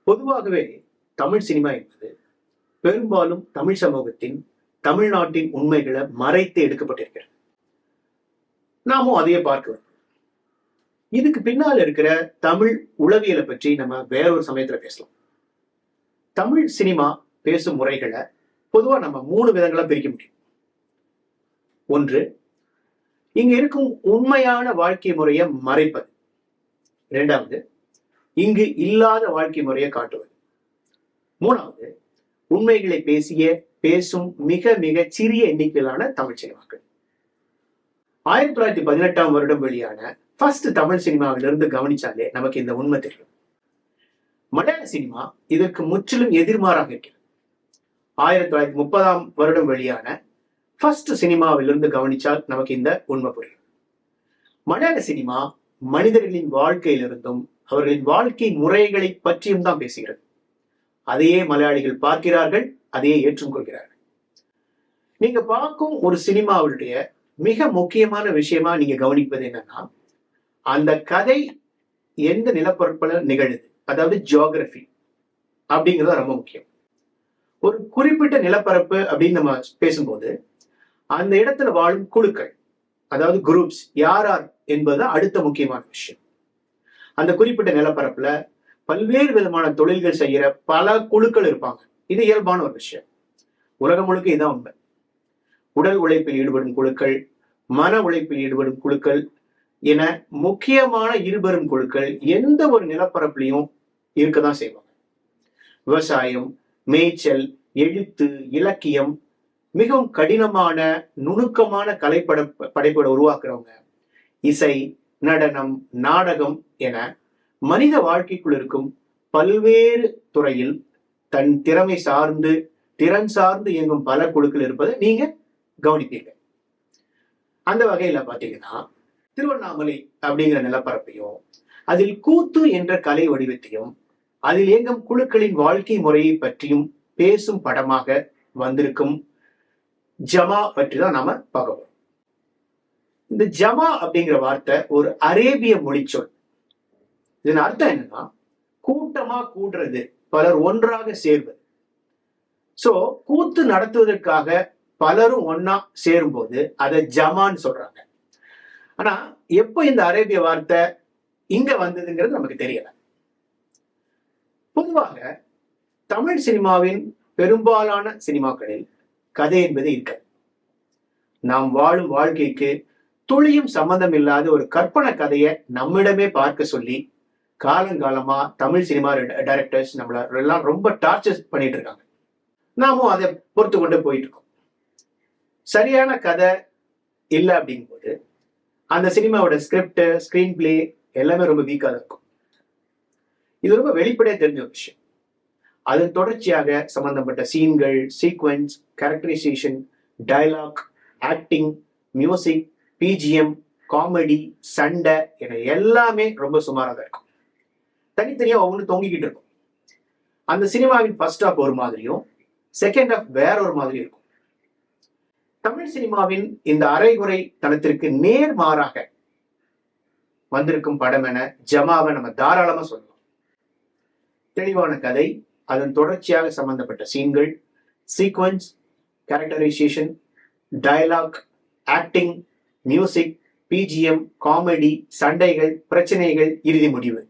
பொதுவாகவே தமிழ் சினிமா என்பது பெரும்பாலும் தமிழ் சமூகத்தின் தமிழ்நாட்டின் உண்மைகளை மறைத்து எடுக்கப்பட்டிருக்கிறது. நாமும் அதையே பார்க்கிறோம். இதுக்கு பின்னால் இருக்கிற தமிழ் உளவியலை பற்றி நம்ம வேறொரு சமயத்துல பேசலாம். தமிழ் சினிமா பேசும் முறைகளை பொதுவா நம்ம 3 விதங்களா பிரிக்க முடியும். ஒன்று, இங்க இருக்கும் உண்மையான வாழ்க்கை முறையை மறைப்பது. இரண்டாவது, இங்கு இல்லாத வாழ்க்கை முறையை காட்டுவது. மூணாவது, உண்மைகளை பேசும் மிக மிக சிறிய எண்ணிக்கையிலான தமிழ் சினிமாக்கள். 1918 வருடம் வெளியான ஃபர்ஸ்ட் தமிழ் சினிமாவிலிருந்து கவனிச்சாலே நமக்கு இந்த உண்மை தெரியும். மலையாள சினிமா இதற்கு முற்றிலும் எதிர்மாறாக இருக்கிறது. 1930 வருடம் வெளியான ஃபர்ஸ்ட் சினிமாவிலிருந்து கவனிச்சால் நமக்கு இந்த உண்மை புரியும். மலையாள சினிமா மனிதர்களின் வாழ்க்கையிலிருந்தும் அவர்களின் வாழ்க்கை முறைகளை பற்றியும் தான் பேசுகிறது. அதையே மலையாளிகள் பார்க்கிறார்கள், அதையே ஏற்றுக்கொள்கிறார்கள். நீங்க பார்க்கும் ஒரு சினிமாவுடைய மிக முக்கியமான விஷயமா நீங்க கவனிப்பது என்னன்னா, அந்த கதை எந்த நிலப்பரப்புல நிகழுது, அதாவது ஜியோகிராபி அப்படிங்கிறது ரொம்ப முக்கியம். ஒரு குறிப்பிட்ட நிலப்பரப்பு அப்படின்னு நம்ம பேசும்போது அந்த இடத்துல வாழும் குழுக்கள், அதாவது குரூப்ஸ் யார் யார் என்பது அடுத்த முக்கியமான விஷயம். அந்த குறிப்பிட்ட நிலப்பரப்புல பல்வேறு விதமான தொழில்கள் செய்யற பல குழுக்கள் இருப்பாங்க. இது இயல்பான ஒரு விஷயம். உலகம் முழுக்க இதான் உண்மை. உடல் உழைப்பில் ஈடுபடும் குழுக்கள், மன உழைப்பில் ஈடுபடும் குழுக்கள் என முக்கியமான இருபெரும் குழுக்கள் எந்த ஒரு நிலப்பரப்புலையும் இருக்கதான் செய்வாங்க. விவசாயம், மேய்ச்சல், எழுத்து, இலக்கியம், மிகவும் கடினமான நுணுக்கமான படைப்பை உருவாக்குறவங்க, இசை, நடனம், நாடகம் என மனித வாழ்க்கைக்குள் இருக்கும் பல்வேறு துறையில் தன் திறன் சார்ந்து இயங்கும் பல குழுக்கள் இருப்பதை நீங்க கவனிப்பீங்க. அந்த வகையில பாத்தீங்கன்னா, திருவண்ணாமலை அப்படிங்கிற நிலப்பரப்பையும் அதில் கூத்து என்ற கலை வடிவத்தையும் அதில் இயங்கும் குழுக்களின் வாழ்க்கை முறையை பற்றியும் பேசும் படமாக வந்திருக்கும் ஜமா பற்றி தான் நாம பார்க்க போறோம். இந்த ஜமா அப்படிங்கிற வார்த்தை ஒரு அரேபிய மொழி சொல். இதன் அர்த்தம் என்னன்னா, கூட்டமா கூடுறது, பலர் ஒன்றாக சேர்வது. சோ கூத்து நடத்துவதற்காக பலரும் ஒன்னா சேரும்போது அதை ஜமான்னு சொல்றாங்க. ஆனா எப்ப இந்த அரேபிய வார்த்தை இங்க வந்ததுங்கிறது நமக்கு தெரியல. பொதுவாக தமிழ் சினிமாவின் பெரும்பாலான சினிமாக்களில் கதை என்பது இருக்காது. நாம் வாழும் வாழ்க்கைக்கு துளியும் சம்பந்தம் இல்லாத ஒரு கற்பனை கதையை நம்மிடமே பார்க்க சொல்லி காலங்காலமா தமிழ் சினிமா டைரக்டர்ஸ் நம்மள எல்லாம் ரொம்ப டார்ச்சர் பண்ணிட்டு இருக்காங்க. நாமும் அதை பொறுத்து கொண்டு போயிட்டு இருக்கோம். சரியான கதை இல்லை அப்படிங்கும்போது அந்த சினிமாவோட ஸ்கிரிப்ட், ஸ்கிரீன் பிளே எல்லாமே ரொம்ப வீக்கா இருக்கும். இது ரொம்ப வெளிப்படையா தெரிஞ்ச ஒரு விஷயம். அதன் தொடர்ச்சியாக சம்பந்தப்பட்ட சீன்கள், sequence, characterisation, dialogue, acting, music, BGM, comedy, சண்டை என எல்லாமே ரொம்ப சுமாராக இருக்கும். தனித்தனியா ஒவ்வொன்று தொங்கிக்கிட்டு இருக்கும். அந்த சினிமாவின் ஃபர்ஸ்ட் ஹாஃப் ஒரு மாதிரியும் செகண்ட் ஹாஃப் வேற ஒரு மாதிரி இருக்கும். தமிழ் சினிமாவின் இந்த அரைகுறை தனத்திற்கு நேர்மாறாக வந்திருக்கும் படம் என ஜமாவை நம்ம தாராளமா சொல்லலாம். தெளிவான கதை, அதன் தொடர்ச்சியாக சம்பந்தப்பட்ட சீன்கள், sequence, characterisation, dialogue, acting, music, BGM, comedy, சண்டைகள், பிரச்சனைகள், இறுதி முடிவு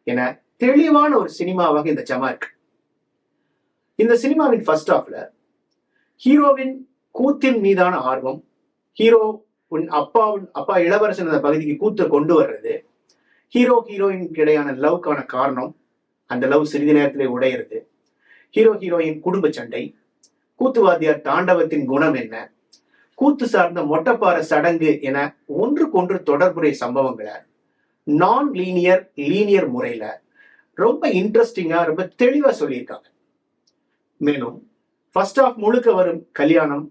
என தெளிவான ஒரு சினிமாவாக இந்த ஜமா இருக்கு. இந்த சினிமாவின் ஃபர்ஸ்ட் ஹாஃப்ல ஹீரோவின் கூத்தின் மீதான ஆர்வம், அப்பா இளவரசன் அந்த பகுதிக்கு கூத்தை கொண்டு வர்றது, ஹீரோயின் இடையான லவ்க்கான காரணம், அந்த லவ் சிறிது நேரத்திலே உடையிறது, ஹீரோயின் குடும்ப சண்டை, கூத்துவாத்தியார் தாண்டவத்தின் குணம் என்ன, கூத்து சார்ந்த மொட்டைப்பாறை சடங்கு என ஒன்றுக்கொன்று தொடர்புடைய சம்பவங்களை லீனியர் முறையில ரொம்ப இன்ட்ரெஸ்டிங்கா ரொம்ப தெளிவா சொல்லியிருக்காங்க. மேலும் ஃபர்ஸ்ட் ஹாஃப் முழுக்க வரும் கல்யாணம்,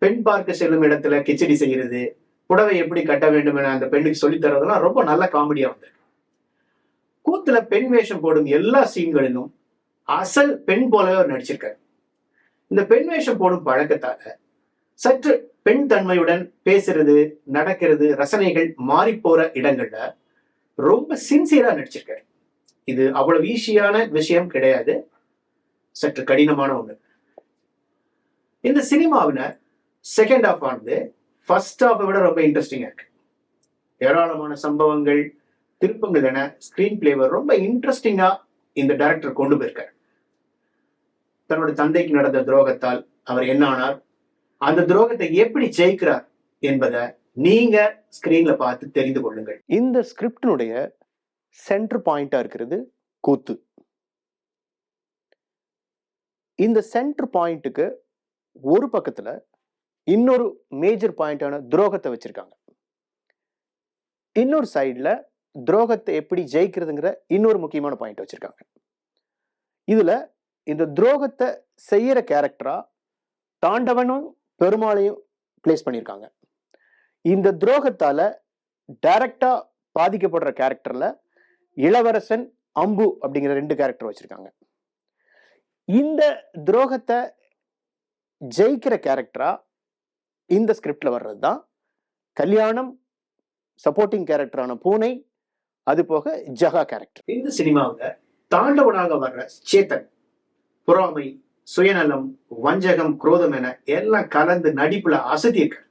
பெண் பார்க்க செல்லும் இடத்துல கிச்சடி செய்யறது, புடவை எப்படி கட்ட வேண்டும் என அந்த பெண்ணுக்கு சொல்லி தரதெல்லாம் ரொம்ப நல்ல காமெடியா வந்திருக்கு. கூத்துல பெண் வேஷம் போடும் எல்லா சீன்களிலும் அசல் பெண் போலவே அவர் நடிச்சிருக்காரு. இந்த பெண் வேஷம் போடும் பழக்கத்தால சற்று பெண் தன்மையுடன் பேசுறது, நடக்கிறது, ரசனைகள் மாறி போற இடங்கள்ல ரொம்ப சின்சியரா நடிச்சிருக்காரு. இது அவ்வளவு ஈஸியான விஷயம் கிடையாது, சற்று கடினமான ஒண்ணு. இந்த சினிமாவில செகண்ட் ஹாஃப் ஆனது ஃபர்ஸ்ட் ஹாஃபை விட ரொம்ப இன்ட்ரெஸ்டிங்கா இருக்கு. ஏராளமான சம்பவங்கள், திருப்பங்கள் என ஸ்கிரீன் பிளேவை ரொம்ப இன்ட்ரெஸ்டிங்கா இந்த டைரக்டர் கொண்டு போயிருக்கார். தன்னோட தந்தைக்கு நடந்த துரோகத்தால் அவர் என்ன ஆனார், அந்த துரோகத்தை எப்படி ஜெயிக்கிறார் என்பதை நீங்க ஸ்கிரீன்ல பார்த்து தெரிந்து கொள்ளுங்கள். இந்த ஸ்கிரிப்டினுடைய சென்டர் பாயிண்டா இருக்கிறது கூத்து. இந்த சென்டர் பாயிண்ட்டுக்கு ஒரு பக்கத்துல இன்னொரு மேஜர் பாயிண்டான துரோகத்தை வச்சிருக்காங்க. இன்னொரு சைட்ல துரோகத்தை எப்படி ஜெயிக்கிறதுங்கிற இன்னொரு முக்கியமான பாயிண்ட் வச்சிருக்காங்க. இதுல இந்த துரோகத்தை செய்யற கேரக்டரா தாண்டவனும் பெருமாளையும் பிளேஸ் பண்ணியிருக்காங்க. இந்த துரோகத்தால டைரக்டா பாதிக்கப்படுற கேரக்டர்ல இளவரசன், அம்பு அப்படிங்கிற 2 கேரக்டர் வச்சிருக்காங்க. இந்த துரோகத்தை ஜெயிக்கிற கேரக்டரா இந்த ஸ்கிரிப்ட்ல வர்றதுதான் கல்யாணம், சப்போர்ட்டிங் கேரக்டரான பூனை, அது போக ஜகா கேரக்டர். இந்த சினிமாவில் தாண்டவனாக வர்ற சேத்தன் பொறாமை, சுயநலம், வஞ்சகம், குரோதம் என எல்லாம் கலந்து நடிப்புல அசத்தியிருக்கார்.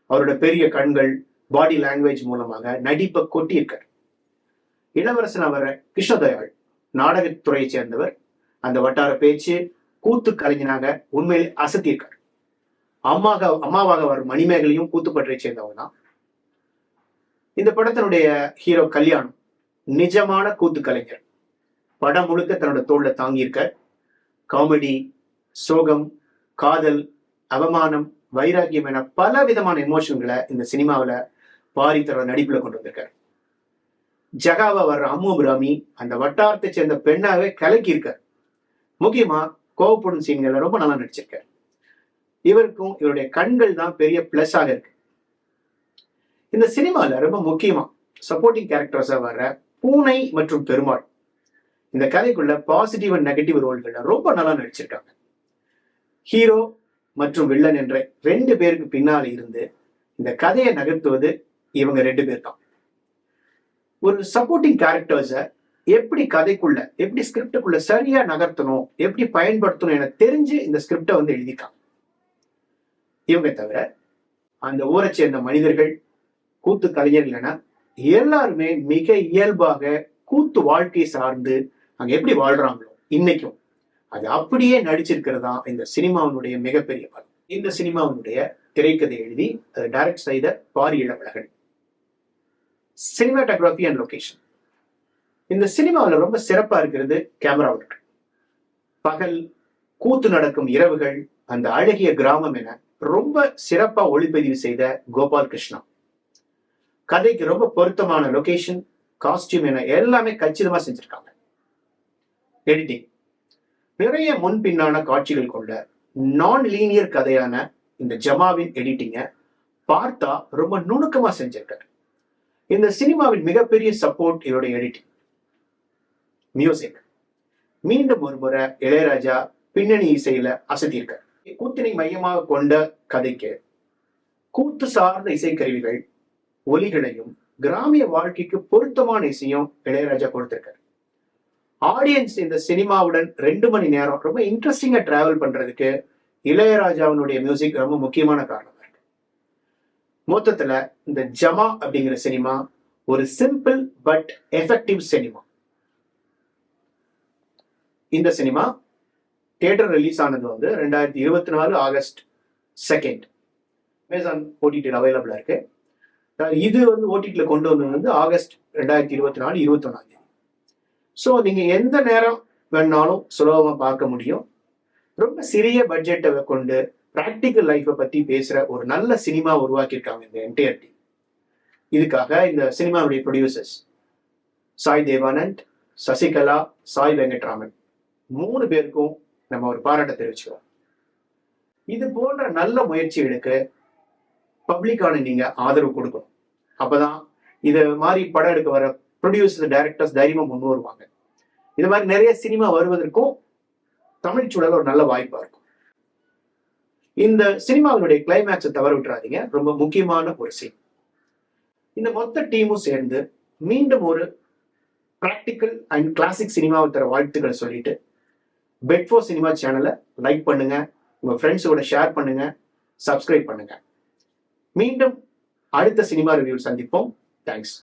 அவரோட பெரிய கண்கள், பாடி லாங்குவேஜ் மூலமாக நடிப்பை கொட்டியிருக்கார். இளவரசன் வர்ற கிருஷ்ணதயாள் நாடகத்துறையை சேர்ந்தவர். அந்த வட்டார பேச்சு, கூத்து கலைஞனாக உண்மையில் அசத்தியிருக்கார். அம்மாவாக வரும் மணிமேகலையும் கூத்துப்பற்றை சேர்ந்தவங்க தான். இந்த படத்தினுடைய ஹீரோ கல்யாணம் நிஜமான கூத்து கலைஞர். படம் முழுக்க தன்னோட தோல்ல தாங்கியிருக்க காமெடி, சோகம், காதல், அவமானம், வைராக்கியம் என பல விதமான எமோஷன்களை இந்த சினிமாவில பாரி தர நடிப்புல கொண்டு வந்திருக்காரு. ஜகாவா வர்ற அம்மு பிராமி அந்த வட்டாரத்தை சேர்ந்த பெண்ணாவே கலக்கி இருக்கார். முக்கியமா கோவப்படும் சீன்களை ரொம்ப நல்லா நடிச்சிருக்காரு. இவருக்கும் இவருடைய கண்கள் தான் பெரிய பிளஸ் ஆக இருக்கு. இந்த சினிமால ரொம்ப முக்கியமா சப்போர்ட்டிங் கேரக்டர்ஸா வர்ற பூனை மற்றும் பெருமாள் இந்த கதைக்குள்ள பாசிட்டிவ் அண்ட் நெகட்டிவ் ரோல்கள்ல ரொம்ப நல்லா நடிச்சிருக்காங்க. ஹீரோ மற்றும் வில்லன் என்ற 2 பேருக்கு பின்னால இருந்து இந்த கதையை நகர்த்துவது இவங்க 2 பேர் தான். ஒரு சப்போர்ட்டிங் கேரக்டர்ஸை எப்படி கதைக்குள்ள, எப்படி ஸ்கிரிப்டுக்குள்ள சரியா நகர்த்தணும், எப்படி பயன்படுத்தணும் என தெரிஞ்சு இந்த ஸ்கிரிப்டை எழுதிட்டாங்க. இவங்க தவிர அந்த ஊரை சேர்ந்த மனிதர்கள், கூத்து கலைஞர்கள் என எல்லாருமே மிக இயல்பாக கூத்து வாழ்க்கையை சார்ந்து அங்க எப்படி வாழ்றாங்களோ இன்னைக்கும் அது அப்படியே நடிச்சிருக்கிறதா இந்த சினிமாவினுடைய மிகப்பெரிய பலம். இந்த சினிமாவினுடைய திரைக்கதை எழுதி அதை டைரக்ட் செய்த Pari Ilavazhagan. Cinematography and location இந்த சினிமாவில் ரொம்ப சிறப்பா இருக்கிறது கேமரா ஒர்க். பகல், கூத்து நடக்கும் இரவுகள், அந்த அழகிய கிராமம் என ரொம்ப சிறப்பா ஒளிப்பதிவு செய்த கோபால் கிருஷ்ணா. கதைக்கு ரொம்ப பொருத்தமான லொகேஷன், காஸ்டியூம் என எல்லாமே கச்சிதமா செஞ்சிருக்காங்க. எடிட்டிங் நிறைய முன்பின்னான காட்சிகள் கொண்ட நான் லீனியர் கதையான இந்த ஜமாவின் எடிட்டிங்க பார்த்தா ரொம்ப நுணுக்கமா செஞ்சிருக்காரு. இந்த சினிமாவின் மிகப்பெரிய சப்போர்ட் இவருடைய எடிட்டிங். மியூசிக் மீண்டும் ஒரு முறை இளையராஜா பின்னணி இசையில அசத்தியிருக்கார். கூத்தினை மையமாக கொண்ட கதைக்கு கூத்து சார்ந்த இசைக்கருவிகள், ஒலிகளையும் கிராமிய வாழ்க்கைக்கு பொருத்தமான இசையும் இளையராஜா கொடுத்திருக்காரு. ஆடியன்ஸ் இந்த சினிமாவுடன் 2 மணி நேரம் ரொம்ப இன்ட்ரெஸ்டிங்கா டிராவல் பண்றதுக்கு இளையராஜாவினுடைய மியூசிக் ரொம்ப முக்கியமான காரணமா இருக்கு. மொத்தத்துல இந்த ஜமா அப்படிங்கிற சினிமா ஒரு சிம்பிள் பட் எஃபெக்டிவ் சினிமா. இந்த சினிமா தியேட்டர் ரிலீஸ் ஆனது 2024 ஆகஸ்ட் 2 அமேசான் ஓடிடியில் அவைலபிளா இருக்கு. இது ஓடிடியில் கொண்டு வந்தது ஆகஸ்ட் 2024 21ஆம் தேதி. ஸோ நீங்க எந்த நேரம் வேணாலும் சுலபமா பார்க்க முடியும். ரொம்ப சிறிய பட்ஜெட்டை கொண்டு பிராக்டிக்கல் லைஃபை பத்தி பேசுற ஒரு நல்ல சினிமா உருவாக்கியிருக்காங்க இந்த என்டையர் டீம். இதுக்காக இந்த சினிமாவுடைய ப்ரொடியூசர்ஸ் சாய் தேவானந்த், சசிகலா, சாய் வெங்கட்ராமன் 3 பேருக்கும் நம்ம ஒரு பாராட்ட தெரிவிச்சுக்கிறோம். இது போன்ற நல்ல முயற்சிகளுக்கு பப்ளிக்கான நீங்க ஆதரவு கொடுக்கணும். அப்பதான் இது மாதிரி படம் எடுக்க வர ப்ரொடியூசர், டைரக்டர்ஸ் தைரியமா முன் வருவாங்க. இது மாதிரி நிறைய சினிமா வருவதற்கும் தமிழ் சூழல் ஒரு நல்ல வாய்ப்பா இருக்கும். இந்த சினிமாவினுடைய கிளைமேக்ஸை தவற விட்டுறாதீங்க. ரொம்ப முக்கியமான ஒரு சீன். இந்த மொத்த டீமும் சேர்ந்து மீண்டும் ஒரு பிராக்டிக்கல் அண்ட் கிளாசிக் சினிமாவை தர வாழ்த்துக்களை சொல்லிட்டு பெட்4 சினிமா சேனலை லைக் பண்ணுங்க, உங்க ஃப்ரெண்ட்ஸோட ஷேர் பண்ணுங்க, சப்ஸ்கிரைப் பண்ணுங்க. மீண்டும் அடுத்த சினிமா ரிவ்யூ சந்திப்போம். தேங்க்ஸ்.